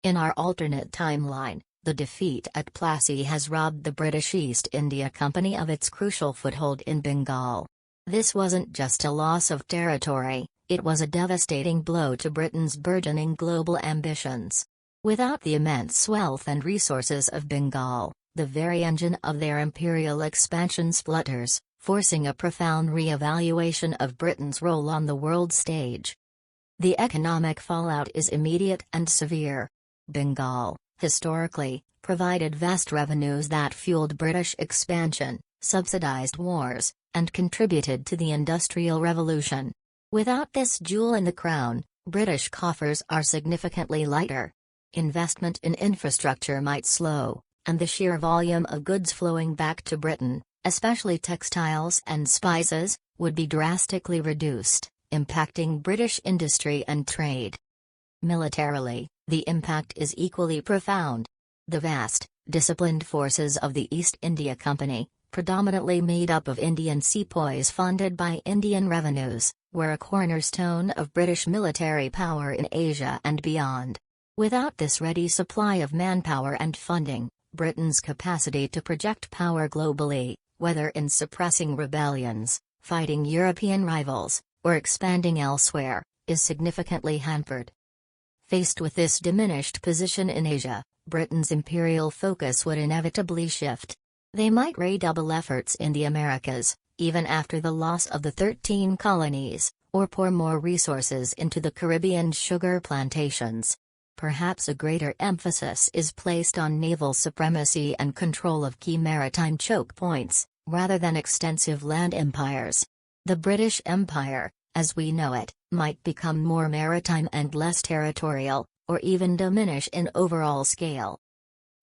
In our alternate timeline, the defeat at Plassey has robbed the British East India Company of its crucial foothold in Bengal. This wasn't just a loss of territory, it was a devastating blow to Britain's burgeoning global ambitions. Without the immense wealth and resources of Bengal, the very engine of their imperial expansion splutters, forcing a profound re-evaluation of Britain's role on the world stage. The economic fallout is immediate and severe. Bengal, historically, provided vast revenues that fueled British expansion, subsidized wars, and contributed to the Industrial Revolution. Without this jewel in the crown, British coffers are significantly lighter. Investment in infrastructure might slow, and the sheer volume of goods flowing back to Britain, especially textiles and spices, would be drastically reduced, impacting British industry and trade. Militarily, the impact is equally profound. The vast, disciplined forces of the East India Company, predominantly made up of Indian sepoys funded by Indian revenues, were a cornerstone of British military power in Asia and beyond. Without this ready supply of manpower and funding, Britain's capacity to project power globally, whether in suppressing rebellions, fighting European rivals, or expanding elsewhere, is significantly hampered. Faced with this diminished position in Asia, Britain's imperial focus would inevitably shift. They might redouble efforts in the Americas, even after the loss of the 13 colonies, or pour more resources into the Caribbean sugar plantations. Perhaps a greater emphasis is placed on naval supremacy and control of key maritime choke points, rather than extensive land empires. The British Empire, as we know it, might become more maritime and less territorial, or even diminish in overall scale.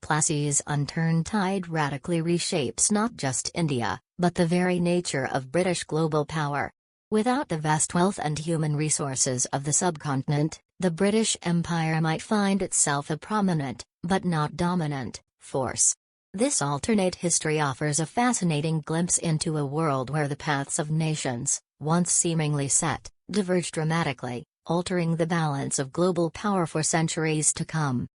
Plassey's Unturned tide radically reshapes not just India, but the very nature of British global power. Without the vast wealth and human resources of the subcontinent, the British Empire might find itself a prominent, but not dominant, force. This alternate history offers a fascinating glimpse into a world where the paths of nations, once seemingly set, diverge dramatically, altering the balance of global power for centuries to come.